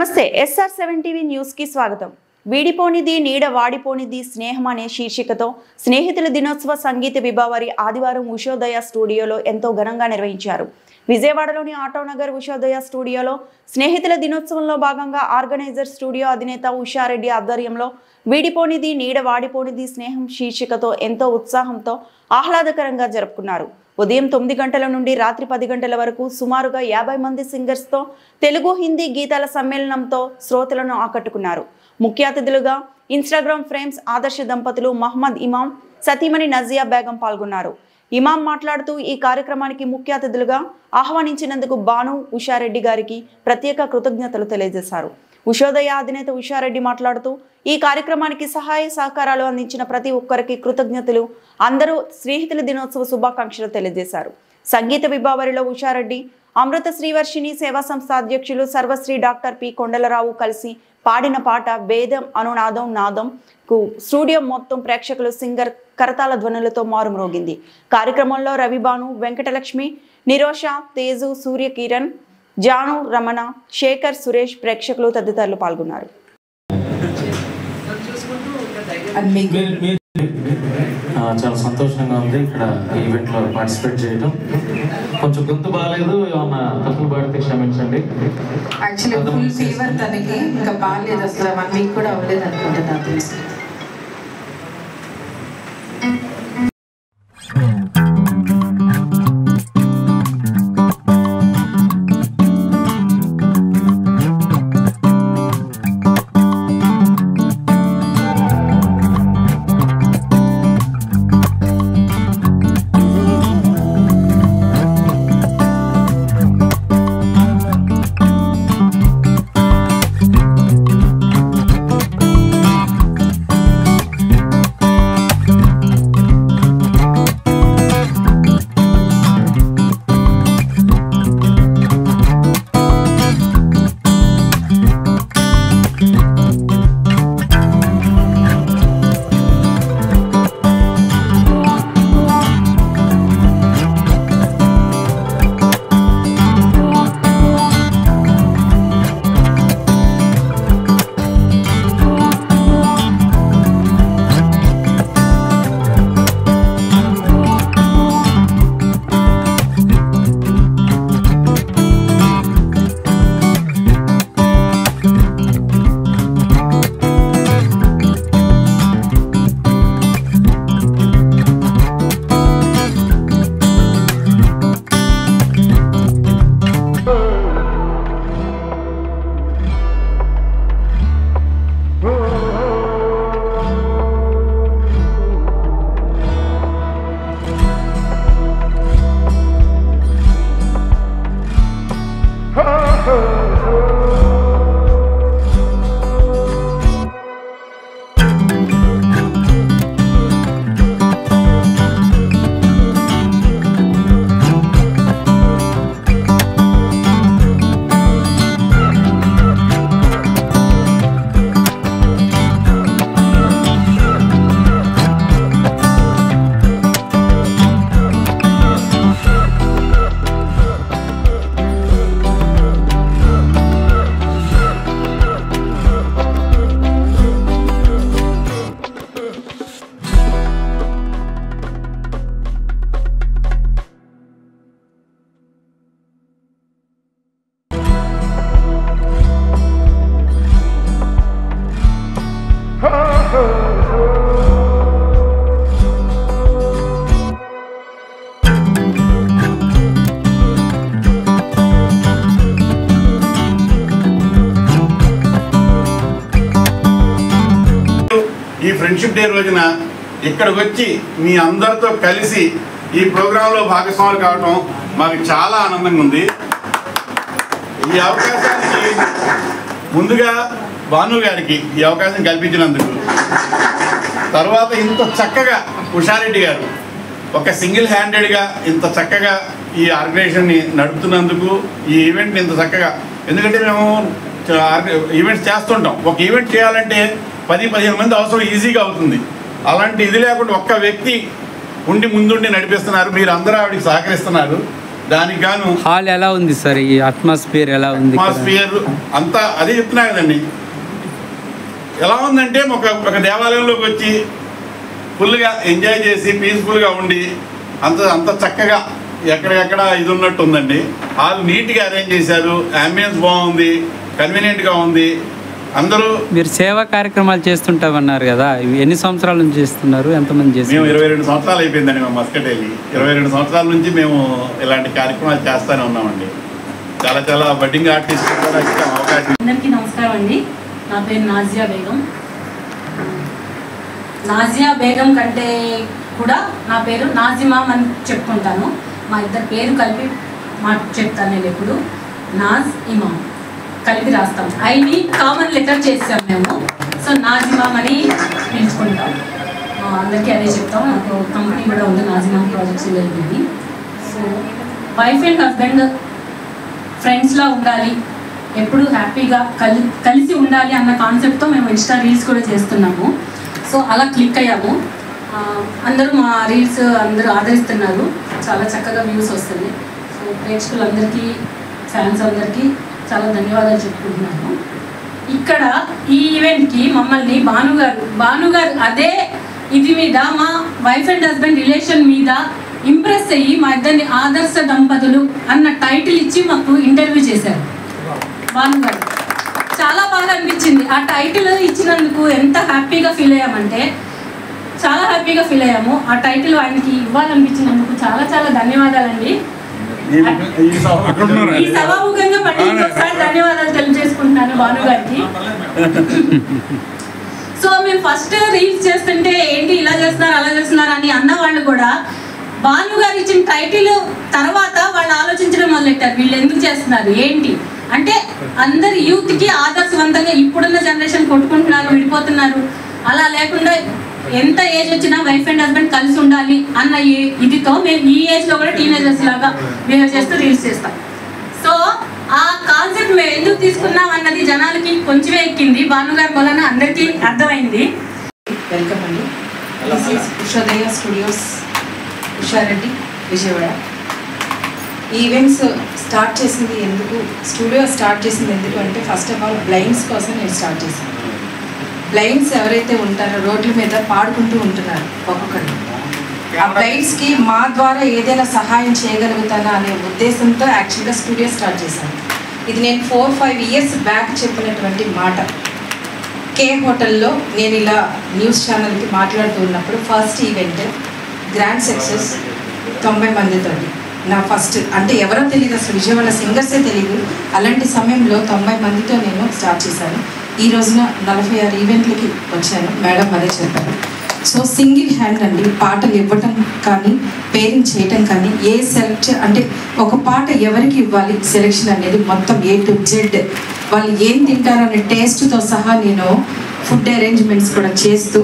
నమస్తే SR7 TV news కి స్వాగతం. వీడిపోనిది నీడ వాడిపోనిది స్నేహం అనే శీర్షికతో స్నేహితుల దినోత్సవ సంగీత విభావరి ఆదివారం ఉషోదయ స్టూడియోలో ఎంతో ఘనంగా నిర్వహించారు. విజయవాడలోని ఆటోనగర్ ఉషోదయ స్టూడియోలో స్నేహితుల దినోత్సవంలో భాగంగా ఆర్గనైజర్ స్టూడియో అధినేత ఉషారెడ్డి ఆధ్వర్యంలో వీడిపోనిది నీడ వాడిపోనిది స్నేహం శీర్షికతో ఎంతో ఉత్సాహంతో ఆహ్లాదకరంగా జరుపుకున్నారు. ఉదయం 9 గంటల నుండి రాత్రి 10 గంటల వరకు సుమారుగా 50 మంది సింగర్స్తో తెలుగు హిందీ గీతాల సమ్మేళనంతో శ్రోతలను ఆకట్టుకున్నారు. ముఖ్య అతిథులుగా ఇన్స్టాగ్రామ్ ఫ్రేమ్స్ ఆదర్శ దంపతులు మహమ్మద్ ఇమాం, సతీమణి నజియా బేగం పాల్గొన్నారు. ఇమాం మాట్లాడుతూ ఈ కార్యక్రమానికి ముఖ్య అతిథులుగా ఆహ్వానించినందుకు బాను ఉషారెడ్డి గారికి ప్రత్యేక కృతజ్ఞతలు తెలియజేశారు. ఉషోదయ అధినేత ఉషారెడ్డి మాట్లాడుతూ ఈ కార్యక్రమానికి సహాయ సహకారాలు అందించిన ప్రతి ఒక్కరికి కృతజ్ఞతలు, అందరూ స్నేహితుల దినోత్సవ శుభాకాంక్షలు తెలియజేశారు. సంగీత విభావరిలో ఉషారెడ్డి, అమృత శ్రీవర్షిణి సేవా సంస్థ అధ్యక్షులు సర్వశ్రీ డాక్టర్ పి కొండలరావు కలిసి పాడిన పాట వేదం అనునాదం నాదం కు స్టూడియో మొత్తం ప్రేక్షకులు సింగర్ కరతాళ ధ్వనులతో మారుమ్రోగింది. కార్యక్రమంలో రవిబాను, వెంకటలక్ష్మి, నిరోష, తేజు, సూర్య కిరణ్, జాను, రమణ, శేఖర్, సురేష్ ప్రేక్షకులు తదితరులు పాల్గొన్నారు. చాలా సంతోషంగా ఉంది ఇక్కడ ఈవెంట్లో పార్టిసిపేట్ చేయడం. కొంచెం గొంతు బాగాలేదు, ఏమన్నా తప్పులు పాడితే క్షమించండి. యాక్చువల్లీ ఫుల్ ఫీవర్ తనకి, ఇంకా బాగాలేదు, అసలు 1 వీక్ కూడా అవ్వలేదు అనుకుంటా నాకు తెలిసి. ఈ ఫ్రెండ్షిప్ డే రోజున ఇక్కడికి వచ్చి మీ అందరితో కలిసి ఈ ప్రోగ్రాంలో భాగస్వాములు కావడం మాకు చాలా ఆనందంగా ఉంది. ఈ అవకాశానికి ముందుగా భాను గారికి ఈ అవకాశం కల్పించినందుకు, తర్వాత ఇంత చక్కగా ఉషారెడ్డి గారు ఒక సింగిల్ హ్యాండెడ్గా ఇంత చక్కగా ఈ ఆర్గనైజేషన్ని నడుపుతున్నందుకు, ఈ ఈవెంట్ని ఇంత చక్కగా, ఎందుకంటే మేము ఈవెంట్స్ చేస్తుంటాం, ఒక ఈవెంట్ చేయాలంటే 10-15 మంది అవసరం ఈజీగా అవుతుంది. అలాంటి ఇది లేకుండా ఒక్క వ్యక్తి ఉండి ముందుండి నడిపిస్తున్నారు. మీరు అందరూ ఆవిడకి సహకరిస్తున్నారు. దానికి గాను హాల్ ఎలా ఉంది సార్? ఈ అట్మాస్ఫియర్ ఎలా ఉంది? అట్మాస్ఫియర్ అంతా అదే చెప్తున్నా కదండి. ఎలా ఉందంటే ఒక దేవాలయంలోకి వచ్చి ఫుల్గా ఎంజాయ్ చేసి పీస్ఫుల్గా ఉండి అంత చక్కగా ఎక్కడికెక్కడ ఇది ఉన్నట్టు ఉందండి. హాల్ నీట్గా అరేంజ్ చేశారు, అంబియన్స్ బాగుంది, కన్వీనియంట్గా ఉంది. అందరూ మీరు సేవా కార్యక్రమాలు చేస్తుంటామన్నారు కదా, ఎన్ని సంవత్సరాల నుంచి చేస్తున్నారు? ఎంతమంది చేస్తారు? మేము 22 సంవత్సరాలు అయిపోయిందండి మేము మస్కట్ వెళ్ళి. 22 సంవత్సరాల నుంచి మేము ఇలాంటి కార్యక్రమాలు చేస్తూనే ఉన్నామండి. చాలా బడ్డింగ్ ఆర్టిస్ట్ కూడా ఇష్టం అవకాశం. అందరికీ నమస్కారం అండి. నా పేరు నాజియా బేగం. నాజియా బేగం కంటే కూడా నా పేరు నాజిమామ్ అని చెప్పుకుంటాను. మా ఇద్దరు పేరు కలిపి చెప్తాను నేను ఎప్పుడు. నాజ్ ఇమామ్ కలిపి రాస్తాం. ఐని కామన్ లెటర్ చేసాం మేము. సో నాజిమామ్ అని పిలుచుకుంటాం. అందరికీ అదే చెప్తాం. నాకు కంపెనీ కూడా ఉంది, నాజిమామ్ ప్రాజెక్ట్స్ వెళ్ళింది. సో వైఫ్ అండ్ హస్బెండ్ ఫ్రెండ్స్లా ఉండాలి, ఎప్పుడు హ్యాపీగా కలిసి ఉండాలి అన్న కాన్సెప్ట్తో మేము ఇన్స్టా రీల్స్ కూడా చేస్తున్నాము. సో అలా క్లిక్ అయ్యాము. అందరూ మా రీల్స్ అందరూ ఆదరిస్తున్నారు. చాలా చక్కగా వ్యూస్ వస్తుంది. సో ప్రేక్షకులందరికీ, ఫ్యాన్స్ అందరికీ చాలా ధన్యవాదాలు చెప్పుకుంటున్నాను. ఇక్కడ ఈ ఈవెంట్కి మమ్మల్ని భానుగారు అదే ఇది మీద మా వైఫ్ అండ్ హస్బెండ్ రిలేషన్ మీద ఇంప్రెస్ అయ్యి మా ఇద్దరిని ఆదర్శ దంపతులు అన్న టైటిల్ ఇచ్చి మాకు ఇంటర్వ్యూ చేశారు. భానుగారు చాలా బాగా అనిపించింది. ఆ టైటిల్ ఇచ్చినందుకు ఎంత హ్యాపీగా ఫీల్ అయ్యామంటే చాలా హ్యాపీగా ఫీల్ అయ్యాము. ఆ టైటిల్ ఆయనకి ఇవ్వాలనిపించినందుకు చాలా ధన్యవాదాలండి. ఈ సభాముఖంగా మళ్ళీ ఇంకొకసారి ధన్యవాదాలు తెలియజేసుకుంటున్నాను భానుగారికి. సో మేము ఫస్ట్ రీల్స్ చేస్తుంటే ఏంటి ఇలా చేస్తున్నారు అలా చేస్తున్నారు అని అన్న వాళ్ళు కూడా భానుగారు ఇచ్చిన టైటిల్ తర్వాత వాళ్ళు ఆలోచించడం మొదలెట్టారు. వీళ్ళు ఎందుకు చేస్తున్నారు ఏంటి అంటే అందరు యూత్కి ఆదర్శవంతంగా ఇప్పుడున్న జనరేషన్ కొట్టుకుంటున్నారు, విడిపోతున్నారు. అలా లేకుండా ఎంత ఏజ్ వచ్చినా వైఫ్ అండ్ హస్బెండ్ కలిసి ఉండాలి అన్న ఇదితో మేము ఈ ఏజ్లో కూడా టీనేజర్స్ లాగా బిహేవ్ చేస్తూ రీల్స్ చేస్తాం. సో ఆ కాన్సెప్ట్ మేము ఎందుకు తీసుకున్నాం అన్నది జనాలకి కొంచెమే ఎక్కింది. భానుగారి వలన అందరికీ అర్థమైంది. వెల్కమ్ అండి. This is Ushodaya studios, Usha Reddy, Vijayawada. Events start చేసింది ఎందుకు, స్టూడియో స్టార్ట్ చేసింది ఎందుకు అంటే ఫస్ట్ ఆఫ్ ఆల్ బ్లైండ్స్ కోసం నేను స్టార్ట్ చేశాను. బ్లైండ్స్ ఎవరైతే ఉంటారో రోడ్ల మీద పాడుకుంటూ ఉంటున్నారు ఒక్కొక్కరు. ఆ బ్లైండ్స్కి మా ద్వారా ఏదైనా సహాయం చేయగలుగుతానా అనే ఉద్దేశంతో యాక్చువల్గా స్టూడియో స్టార్ట్ చేశాను. ఇది నేను 4-5 ఇయర్స్ బ్యాక్ చెప్పినటువంటి మాట. కే హోటల్లో నేను ఇలా న్యూస్ ఛానల్కి మాట్లాడుతూ ఉన్నప్పుడు ఫస్ట్ ఈవెంట్ గ్రాండ్ సక్సెస్ 90 మందితో. నా ఫస్ట్ అంటే ఎవరో తెలియదు, అసలు విజయవాడ సింగర్సే తెలియదు. అలాంటి సమయంలో 90 మందితో నేను స్టార్ట్ చేశాను. ఈ రోజున 46 ఈవెంట్లకి వచ్చాను. మేడం అదే చెప్పారు. సో సింగిల్ హ్యాండ్ అండి పాటలు ఇవ్వటం కానీ పేరింగ్ చేయటం కానీ ఏ సెలెక్ట్ అంటే ఒక పాట ఎవరికి ఇవ్వాలి సెలెక్షన్ అనేది మొత్తం A to Z వాళ్ళు ఏం తింటారో అనే టేస్ట్తో సహా నేను ఫుడ్ అరేంజ్మెంట్స్ కూడా చేస్తూ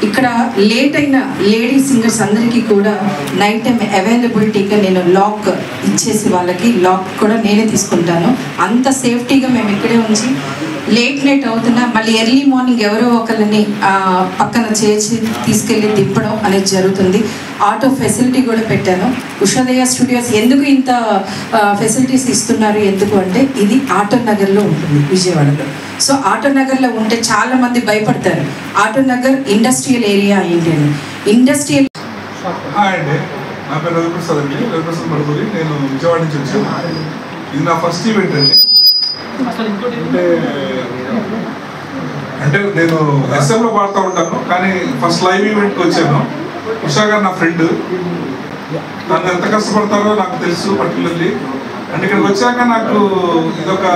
ఇక్కడ లేట్ అయిన లేడీ సింగర్స్ అందరికీ కూడా నైట్ టైం అవైలబిలిటీగా నేను లాక్ ఇచ్చేసి వాళ్ళకి లాక్ కూడా నేనే తీసుకుంటాను. అంత సేఫ్టీగా మేము ఇక్కడే ఉంచి లేట్ నైట్ అవుతున్నా మళ్ళీ ఎర్లీ మార్నింగ్ ఎవరో ఒకరిని పక్కన చేసి తీసుకెళ్ళి దింపడం అనేది జరుగుతుంది. ఆటో ఫెసిలిటీ కూడా పెట్టాను. ఉషోదయ స్టూడియోస్ ఎందుకు ఇంత ఫెసిలిటీస్ ఇస్తున్నారు ఎందుకు అంటే ఇది ఆటో నగర్లో ఉంటుంది విజయవాడలో. సో ఆటో నగర్లో ఉంటే చాలామంది భయపడతారు. ఆటో నగర్ ఇండస్ట్రియల్ ఏరియా ఏంటండి, ఇండస్ట్రియల్. హాయ్ అండి, నా పేరు రవిప్రసాద్ అండి, రవిప్రసాద్ మడుగురి. నేను విజయవాడ నుంచి వచ్చాను. ఇది నా ఫస్ట్ ఈవెంట్ అండి. అంటే నేను ఎస్ఎంలో పాడుతూ ఉంటాను, కానీ ఫస్ట్ లైవ్ ఈవెంట్కి వచ్చాను. ఉషా గారు నా ఫ్రెండ్, తను ఎంత కష్టపడతారో నాకు తెలుసు పర్టికులర్లీ. అంటే ఇక్కడికి వచ్చాక నాకు ఇదొక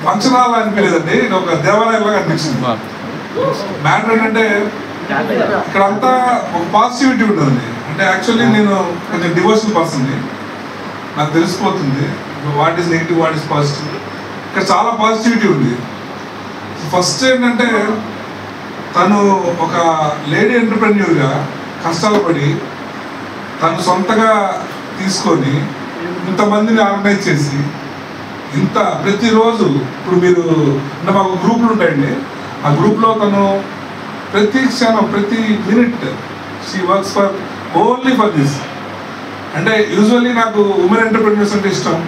ఫంక్షన్ హాల్ అనిపించలేదండి, ఇది ఒక దేవాలయంలాగా అనిపించింది. మ్యాటర్ ఏంటంటే ఇక్కడ అంతా ఒక పాజిటివిటీ ఉంటుందండి. అంటే యాక్చువల్లీ నేను కొంచెం డివోషనల్ పర్సన్ని, నాకు తెలిసిపోతుంది what is negative what is positive. ఇక్కడ చాలా పాజిటివిటీ ఉంది. ఫస్ట్ ఏంటంటే తను ఒక లేడీ ఎంటర్ప్రెన్యూర్గా కష్టాలు పడి తను సొంతగా తీసుకొని ఇంతమందిని ఆర్గనైజ్ చేసి ఇంత ప్రతిరోజు ఇప్పుడు మీరు అంటే మాకు గ్రూపులు ఉంటాయండి, ఆ గ్రూప్లో తను ప్రతి క్షణం ప్రతి minute she works for only for this. అంటే యూజువల్లీ నాకు ఉమెన్ ఎంటర్ప్రెన్యూర్స్ అంటే ఇష్టం.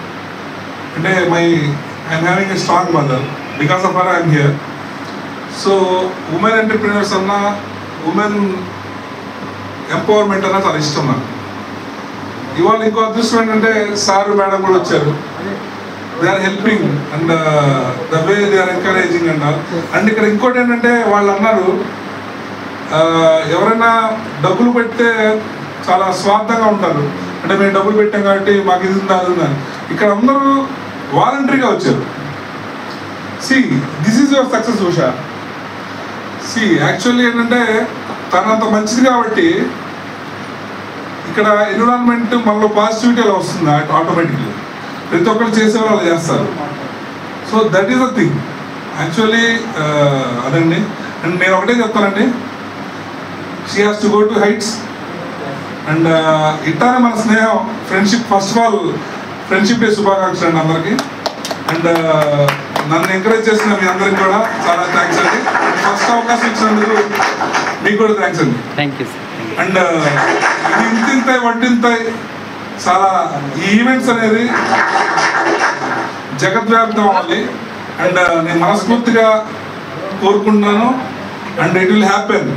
అంటే I'm having a strong mother, because of her I'm here. So women entrepreneurs అన్నా, ఉమెన్ ఎంపవర్మెంట్ అన్నా చాలా ఇష్టం నాకు. ఇవాళ ఇంకో అదృష్టం ఏంటంటే సార్ మేడం కూడా వచ్చారు. They are helping and the way they are encouraging and all. And ఇక్కడ ఇంకోటి ఏంటంటే వాళ్ళు అన్నారు, ఎవరైనా డబ్బులు పెడితే చాలా స్వార్థంగా ఉంటారు. అంటే మేము డబ్బులు పెట్టాం కాబట్టి మాకు ఇది ఉందా అది ఉందని. ఇక్కడ అందరూ వాలంటరీగా వచ్చారు. See this is your success Usha. See actually ఏంటంటే తనంత మంచిది కాబట్టి ఇక్కడ ఎన్విరాన్మెంట్ మనలో పాజిటివిటీ అలా వస్తుంది ఆటోమేటిక్లీ. ప్రతి ఒక్కరు చేసేవాళ్ళు అలా చేస్తారు. So that is the thing actually. అదండి. అండ్ నేను ఒకటే చెప్తానండి, she has to go to heights. And ఇట్లానే మన స్నేహం, friendship, first of all friendship day శుభాకాంక్షలు అండి అందరికీ. అండ్ నన్ను ఎంకరేజ్ చేసిన మీ అందరికి కూడా చాలా థ్యాంక్స్ అండి. ఫస్ట్ అవకాశం ఇచ్చినందుకు మీకు కూడా థ్యాంక్స్ అండి. Thank you sir. అండ్ ఇది ఇంతింతాయి వడ్డింతాయి చాలా ఈ ఈవెంట్స్ అనేది జగద్వ్యాప్తం అవ్వాలి. అండ్ నేను మనస్ఫూర్తిగా కోరుకుంటున్నాను. And it will happen.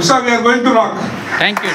Usha, we are going to rock. Thank you.